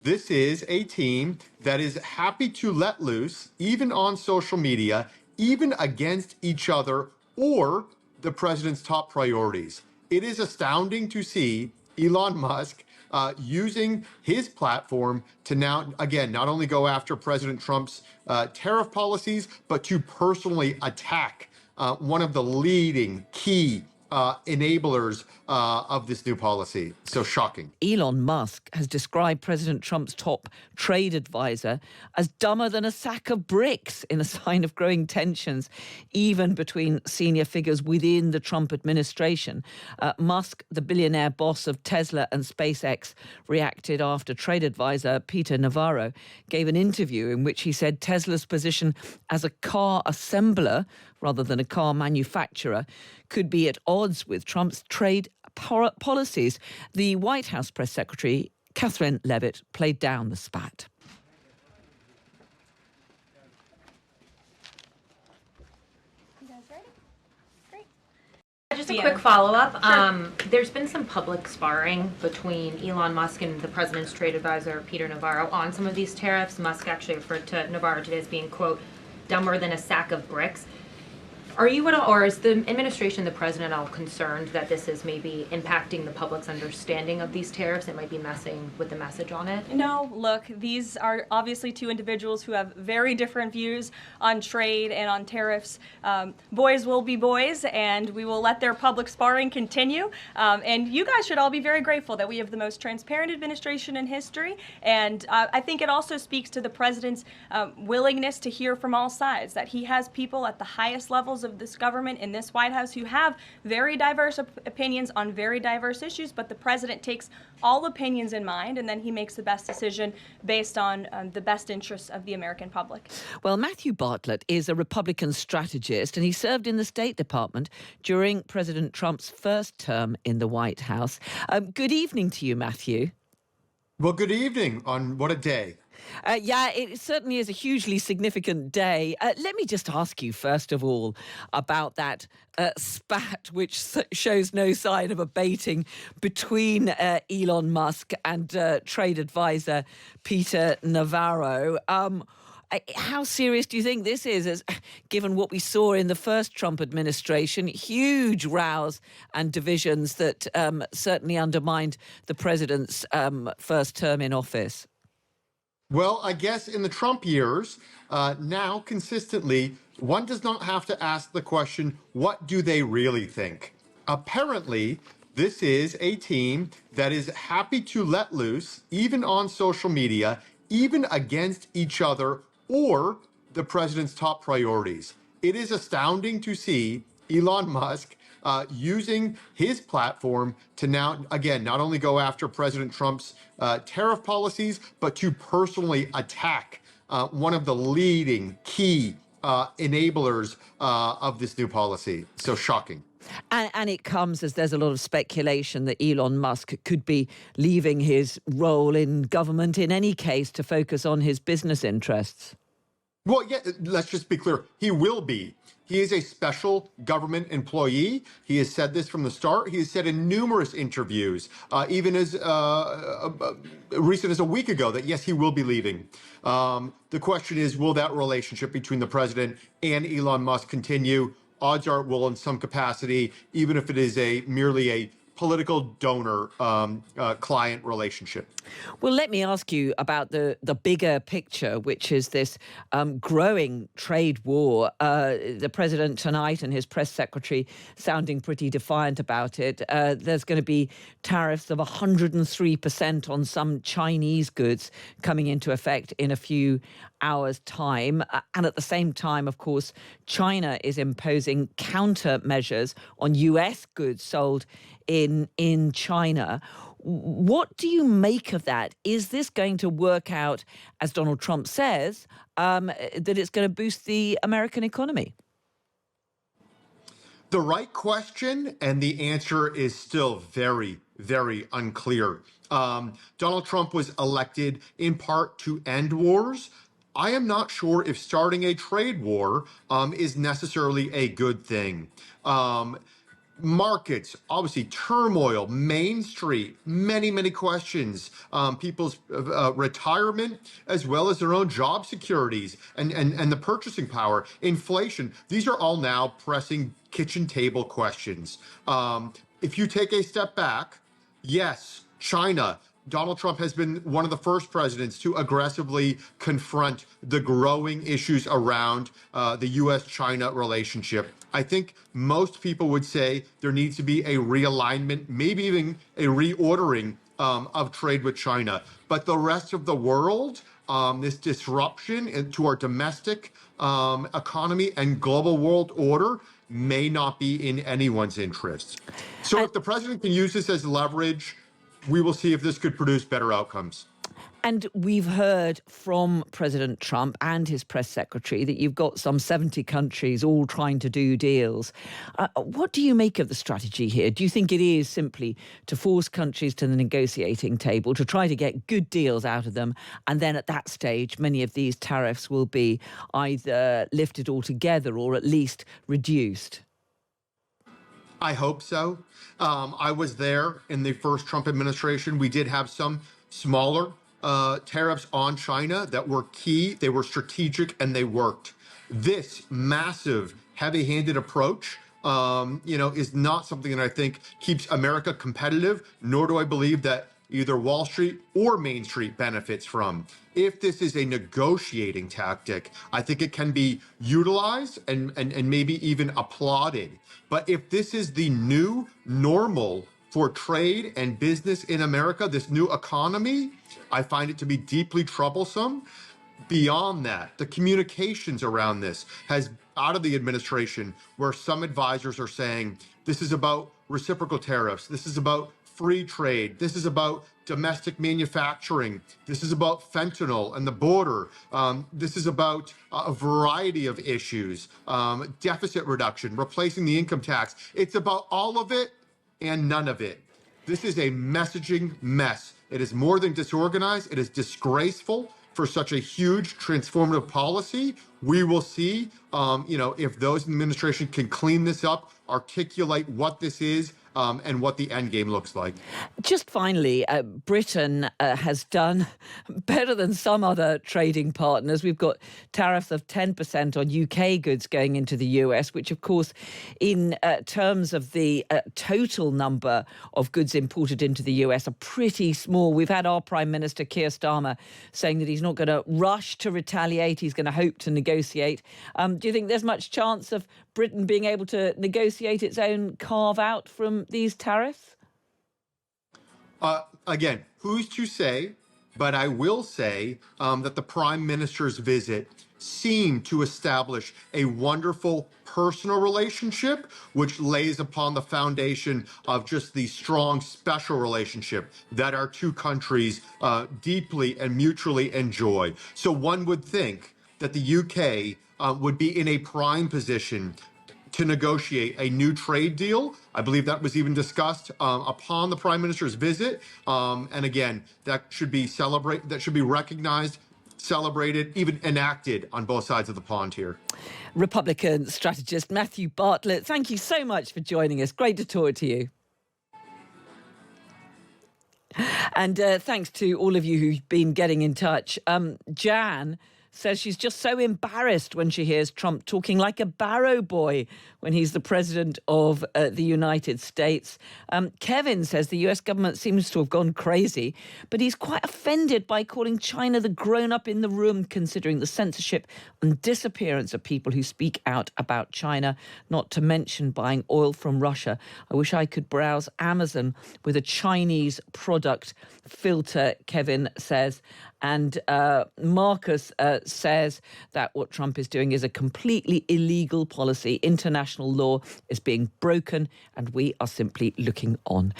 This is a team that is happy to let loose, even on social media, even against each other or the president's top priorities. It is astounding to see Elon Musk using his platform to now, again, not only go after President Trump's tariff policies, but to personally attack one of the leading key enablers of this new policy. So shocking. Elon Musk has described President Trump's top trade advisor as dumber than a sack of bricks, in a sign of growing tensions, even between senior figures within the Trump administration. Musk, the billionaire boss of Tesla and SpaceX, reacted after trade advisor Peter Navarro gave an interview in which he said Tesla's position as a car assembler rather than a car manufacturer could be at odds with Trump's trade policies. The White House press secretary, Catherine Levitt, played down the spat. You guys ready? Great. Just a quick follow-up. Sure. There's been some public sparring between Elon Musk and the president's trade advisor, Peter Navarro, on some of these tariffs. Musk actually referred to Navarro today as being, quote, dumber than a sack of bricks. Are you at all, or is the administration, the president, all concerned that this is maybe impacting the public's understanding of these tariffs? It might be messing with the message on it? No, look, these are obviously two individuals who have very different views on trade and on tariffs. Boys will be boys, and we will let their public sparring continue. And you guys should all be very grateful that we have the most transparent administration in history. And I think it also speaks to the president's willingness to hear from all sides, that he has people at the highest levels of this government in this White House who have very diverse opinions on very diverse issues, but the president takes all opinions in mind, and then he makes the best decision based on the best interests of the American public. Well, Matthew Bartlett is a Republican strategist, and he served in the State Department during President Trump's first term in the White House. Good evening to you, Matthew. Well, good evening on what a day. Yeah, it certainly is a hugely significant day. Let me just ask you, first of all, about that spat, which shows no sign of abating, between Elon Musk and trade advisor Peter Navarro. How serious do you think this is, given what we saw in the first Trump administration, huge rows and divisions that certainly undermined the president's first term in office? Well, I guess in the Trump years, now consistently, one does not have to ask the question, what do they really think? Apparently, this is a team that is happy to let loose, even on social media, even against each other or the president's top priorities. It is astounding to see Elon Musk using his platform to now, again, not only go after President Trump's tariff policies, but to personally attack one of the leading key enablers of this new policy. So shocking. And it comes as there's a lot of speculation that Elon Musk could be leaving his role in government in any case to focus on his business interests. Well, yeah, let's just be clear. He will be. He is a special government employee. He has said this from the start. He has said in numerous interviews, even as recent as a week ago, that yes, he will be leaving. The question is, will that relationship between the president and Elon Musk continue? Odds are it will in some capacity, even if it is merely a political donor-client relationship. Well, let me ask you about the bigger picture, which is this growing trade war. The president tonight and his press secretary sounding pretty defiant about it. There's going to be tariffs of 103% on some Chinese goods coming into effect in a few hours' time. And at the same time, of course, China is imposing countermeasures on US goods sold in China. What do you make of that? Is this going to work out, as Donald Trump says, that it's going to boost the American economy? The right question, and the answer is still very, very unclear. Donald Trump was elected in part to end wars. I am not sure if starting a trade war is necessarily a good thing. markets, obviously turmoil, Main Street, many questions, people's retirement, as well as their own job securities and the purchasing power, inflation. These are all now pressing kitchen table questions. If you take a step back, yes, China. Donald Trump has been one of the first presidents to aggressively confront the growing issues around the U.S.-China relationship. I think most people would say there needs to be a realignment, maybe even a reordering of trade with China. But the rest of the world, this disruption to our domestic economy and global world order may not be in anyone's interest. So if the president can use this as leverage, we will see if this could produce better outcomes. And we've heard from President Trump and his press secretary that you've got some 70 countries all trying to do deals. What do you make of the strategy here? Do you think it is simply to force countries to the negotiating table to try to get good deals out of them? And then at that stage, many of these tariffs will be either lifted altogether or at least reduced? I hope so. I was there in the first Trump administration. We did have some smaller tariffs on China that were key, they were strategic, and they worked. This massive, heavy-handed approach, is not something that I think keeps America competitive, nor do I believe that either Wall Street or Main Street benefits from. If this is a negotiating tactic, I think it can be utilized and maybe even applauded. But if this is the new normal for trade and business in America, this new economy, I find it to be deeply troublesome. Beyond that, the communications around this has out of the administration where some advisors are saying this is about reciprocal tariffs, this is about free trade, this is about domestic manufacturing, this is about fentanyl and the border, this is about a variety of issues, deficit reduction, replacing the income tax. It's about all of it and none of it. This is a messaging mess. It is more than disorganized. It is disgraceful for such a huge transformative policy. We will see, if those in the administration can clean this up, articulate what this is, and what the end game looks like. Just finally, Britain has done better than some other trading partners. We've got tariffs of 10% on UK goods going into the US, which, of course, in terms of the total number of goods imported into the US are pretty small. We've had our Prime Minister, Keir Starmer, saying that he's not going to rush to retaliate. He's going to hope to negotiate. Do you think there's much chance of Britain being able to negotiate its own carve-out from these tariffs? Again, who's to say? But I will say that the Prime Minister's visit seemed to establish a wonderful personal relationship, which lays upon the foundation of just the strong special relationship that our two countries deeply and mutually enjoy. So one would think that the UK would be in a prime position to negotiate a new trade deal. I believe that was even discussed upon the Prime Minister's visit. And again, that should be recognized, celebrated, even enacted on both sides of the pond here. Republican strategist Matthew Bartlett, thank you so much for joining us. Great to talk to you. And thanks to all of you who've been getting in touch. Jan says she's just so embarrassed when she hears Trump talking like a barrow boy when he's the president of the United States. Kevin says the US government seems to have gone crazy, but he's quite offended by calling China the grown-up in the room, considering the censorship and disappearance of people who speak out about China, not to mention buying oil from Russia. I wish I could browse Amazon with a Chinese product filter, Kevin says. And Marcus says that what Trump is doing is a completely illegal policy. International law is being broken, and we are simply looking on.